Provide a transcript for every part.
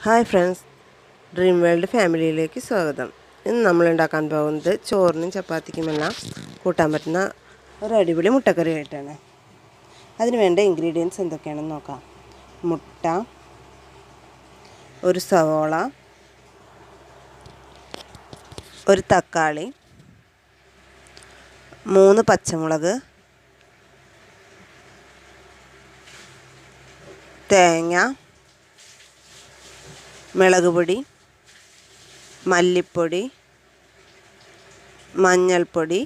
Hi friends, dream world ഫാമിലിയിലേക്ക് സ്വാഗതം. ഇന്ന് നമ്മൾ ഉണ്ടാക്കാൻ പോകുന്നത് ചോറിനും ചപ്പാത്തിക്കുമെല്ലാം കൂട്ടാൻ പറ്റുന്ന ഒരു അടിപൊളി മുട്ടക്കറി ആയിട്ടാണ്. അതിന് വേണ്ട ഇൻഗ്രീഡിയൻസ് എന്തൊക്കെയാണെന്ന് നോക്കാം. മുട്ട, ഒരു സവോള, ഒരു തക്കാളി, 3 പച്ചമുളക്, തേങ്ങ, മുളക് പൊടി, മല്ലിപ്പൊടി, മഞ്ഞൾപ്പൊടി,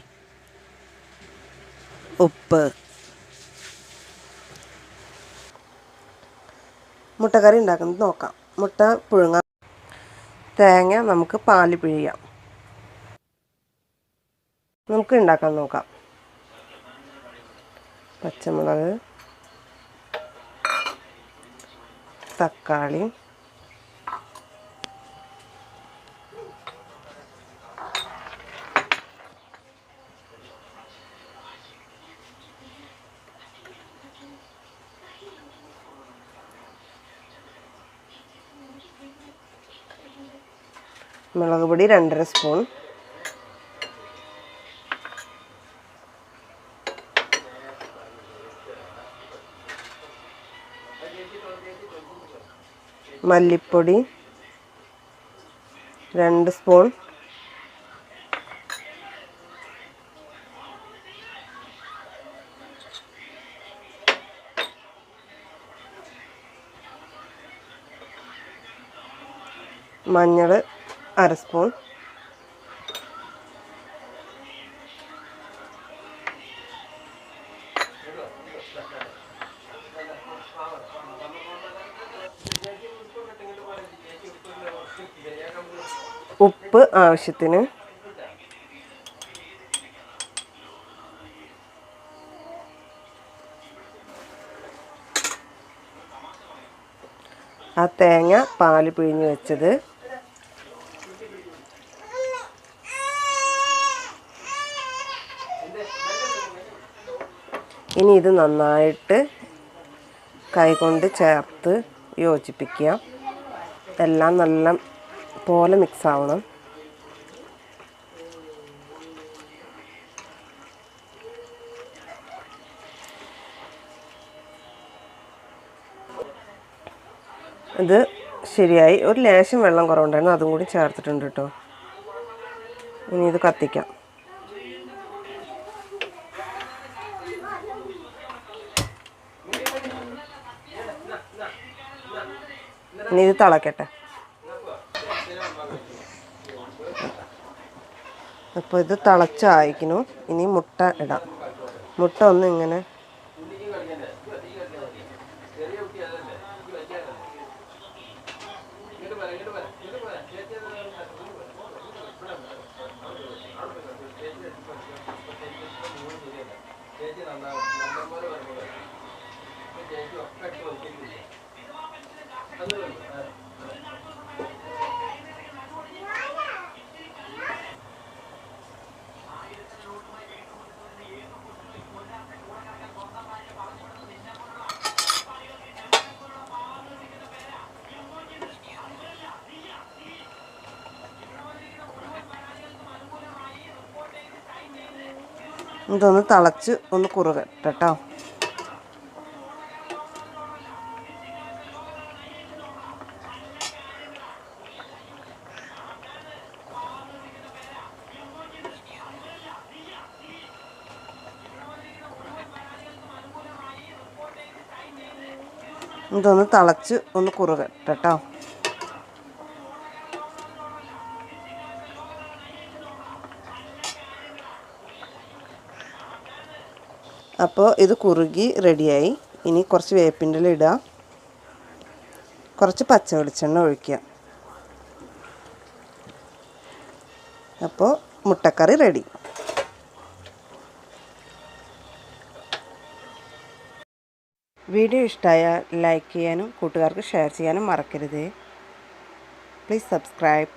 ഉപ്പ്. മുട്ടക്കറി ഉണ്ടാക്കുന്നത് നോക്കാം. മുട്ട പുഴുങ്ങാം. തേങ്ങ നമുക്ക് പാല് പിഴിയാം. നമുക്ക് ഉണ്ടാക്കാൻ നോക്കാം. പച്ചമുളക്, തക്കാളി, മുളക് പൊടി 2.5 സ്പൂൺ, മല്ലിപ്പൊടി 2 സ്പൂൺ, മഞ്ഞൾ 1/2 സ്പൂൺ, ഉപ്പ് ആവശ്യത്തിന്, ആ തേങ്ങ പാല് പിഴിഞ്ഞ് വെച്ചത്, ഇനി ഇത് നന്നായിട്ട് കൈകൊണ്ട് ചേർത്ത് യോജിപ്പിക്കുക. എല്ലാം നല്ല പോലെ മിക്സ് ആവണം. ഇത് ശരിയായി. ഒരു ലേശം വെള്ളം കുറവുണ്ടായിരുന്നു, അതും കൂടി ചേർത്തിട്ടുണ്ട് കേട്ടോ. ഇനി ഇത് കത്തിക്കാം. ഇനി ഇത് തിളക്കട്ടെ. അപ്പോൾ ഇത് തിളച്ചായിരിക്കുന്നു. ഇനി മുട്ട ഇടാം. മുട്ട ഒന്ന് ഇങ്ങനെ ഇതൊന്ന് തിളച്ച് ഒന്ന് കുറുകട്ടെ കേട്ടോ. ഇതൊന്ന് തിളച്ച് ഒന്ന് കുറുകട്ടെ കേട്ടോ. അപ്പോൾ ഇത് കുറുകി റെഡിയായി. ഇനി കുറച്ച് വേപ്പിൻ്റെ ഇല ഇടുക, കുറച്ച് പച്ച വെളിച്ചെണ്ണ ഒഴിക്കുക. അപ്പോൾ മുട്ടക്കറി റെഡി. വീഡിയോ ഇഷ്ടമായാൽ ലൈക്ക് ചെയ്യാനും കൂട്ടുകാർക്ക് ഷെയർ ചെയ്യാനും മറക്കരുത്. Please subscribe.